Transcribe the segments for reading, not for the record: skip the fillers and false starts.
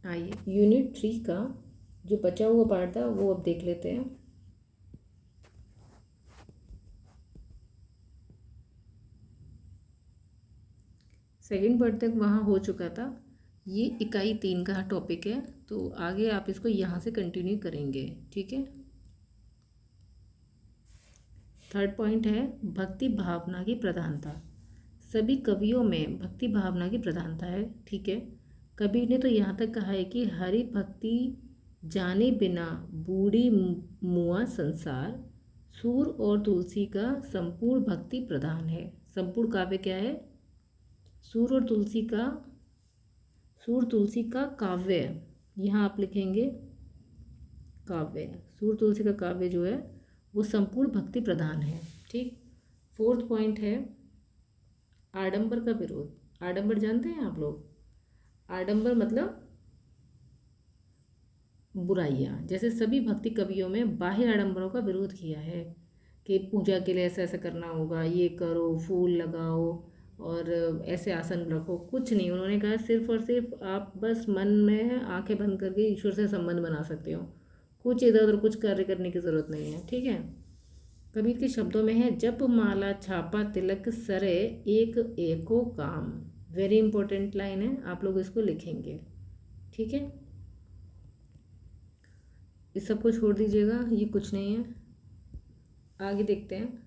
आइए यूनिट 3 का जो बचा हुआ पार्ट था वो अब देख लेते हैं। सेकंड पार्ट तक वहाँ हो चुका था। ये इकाई 3 का टॉपिक है, तो आगे आप इसको यहाँ से कंटिन्यू करेंगे, ठीक है। थर्ड पॉइंट है भक्ति भावना की प्रधानता। सभी कवियों में भक्ति भावना की प्रधानता है, ठीक है। कबीर ने तो यहाँ तक कहा है कि हरि भक्ति जाने बिना बूढ़ी मुआ संसार, सूर और तुलसी का संपूर्ण भक्ति प्रधान है। संपूर्ण काव्य क्या है? सूर और तुलसी का, सूर तुलसी का काव्य, यहाँ आप लिखेंगे काव्य। सूर तुलसी का काव्य जो है वो संपूर्ण भक्ति प्रधान है, ठीक। फोर्थ पॉइंट है आडंबर का विरोध। आडंबर जानते हैं आप लोग? आडंबर मतलब बुराइयाँ। जैसे सभी भक्ति कवियों में बाह्य आडंबरों का विरोध किया है कि पूजा के लिए ऐसा ऐसा करना होगा, ये करो, फूल लगाओ और ऐसे आसन रखो, कुछ नहीं। उन्होंने कहा सिर्फ और सिर्फ आप बस मन में आंखें बंद करके ईश्वर से संबंध बना सकते हो, कुछ इधर उधर कुछ कार्य करने की ज़रूरत नहीं है, ठीक है। कबीर के शब्दों में है जप माला छापा तिलक सरे एक एको काम। वेरी इंपॉर्टेंट लाइन है, आप लोग इसको लिखेंगे, ठीक है। इस सब को छोड़ दीजिएगा, ये कुछ नहीं है। आगे देखते हैं।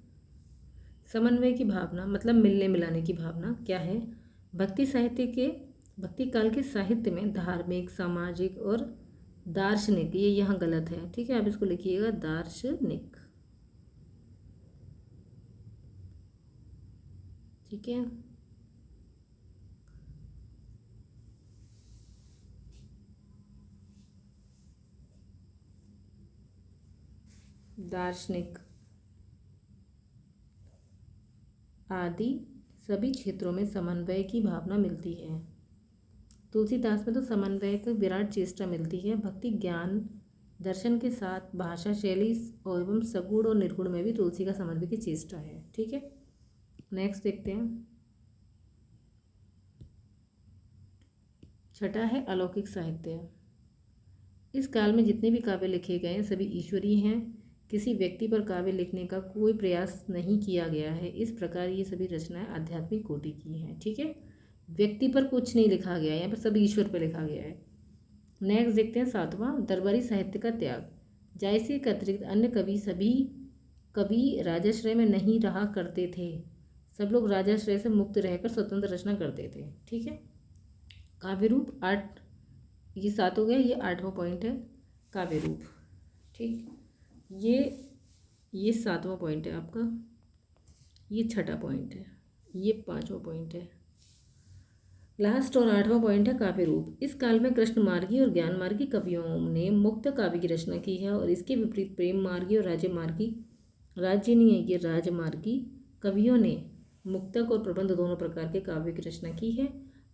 समन्वय की भावना मतलब मिलने मिलाने की भावना क्या है? भक्ति साहित्य के, भक्ति काल के साहित्य में धार्मिक, सामाजिक और दार्शनिक, ये यहाँ गलत है, ठीक है, आप इसको लिखिएगा दार्शनिक, ठीक है। दार्शनिक आदि सभी क्षेत्रों में समन्वय की भावना मिलती है। तुलसीदास में तो समन्वय की विराट चेष्टा मिलती है। भक्ति ज्ञान दर्शन के साथ भाषा शैली एवं सगुण और निर्गुण में भी तुलसी का समन्वय की चेष्टा है, ठीक है। नेक्स्ट देखते हैं। छठा है अलौकिक साहित्य। इस काल में जितने भी काव्य लिखे गए हैं सभी ईश्वरीय हैं। किसी व्यक्ति पर काव्य लिखने का कोई प्रयास नहीं किया गया है। इस प्रकार ये सभी रचनाएं आध्यात्मिक कोटि की हैं, ठीक है। व्यक्ति पर कुछ नहीं लिखा गया है, यहाँ पर सब ईश्वर पर लिखा गया है। नेक्स्ट देखते हैं सातवां, दरबारी साहित्य का त्याग। जायसे के अतिरिक्त अन्य कवि, सभी कवि राजाश्रय में नहीं रहा करते थे। सब लोग राजाश्रय से मुक्त रहकर स्वतंत्र रचना करते थे, ठीक है। काव्य रूप 8, ये 7 हो गया, ये 8वां पॉइंट है काव्य रूप, ठीक। ये 7वां पॉइंट है आपका, ये 6ठा पॉइंट है, ये 5वां पॉइंट है। लास्ट और 8वां पॉइंट है काव्य रूप। इस काल में कृष्ण मार्गी और ज्ञान मार्गी कवियों ने मुक्त काव्य की रचना की है और इसके विपरीत प्रेम मार्गी और राज्य मार्गी, राज्य नहीं है ये राजमार्गी कवियों ने मुक्तक और प्रबंध दोनों प्रकार के काव्य की रचना की है।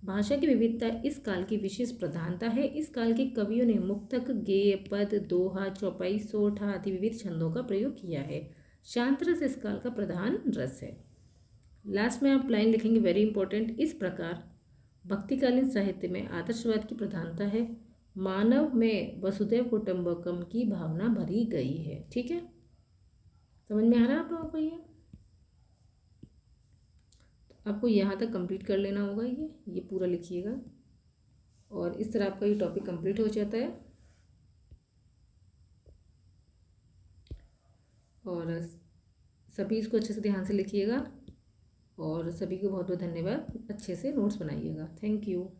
भाषा की विविधता इस काल की विशेष प्रधानता है। इस काल के कवियों ने मुक्तक, गेय, पद, दोहा, चौपाई, सोठा आदि विविध छंदों का प्रयोग किया है। शांत रस इस काल का प्रधान रस है। लास्ट में आप लाइन लिखेंगे वेरी इंपॉर्टेंट। इस प्रकार भक्तिकालीन साहित्य में आदर्शवाद की प्रधानता है। मानव में वसुधैव कुटुंबकम की भावना भरी गई है, ठीक है। समझ में आ रहा है आप लोगों को? आपको यहाँ तक कंप्लीट कर लेना होगा, ये पूरा लिखिएगा और इस तरह आपका ये टॉपिक कंप्लीट हो जाता है। और सभी इसको अच्छे से ध्यान से लिखिएगा और सभी को बहुत बहुत धन्यवाद। अच्छे से नोट्स बनाइएगा। Thank you.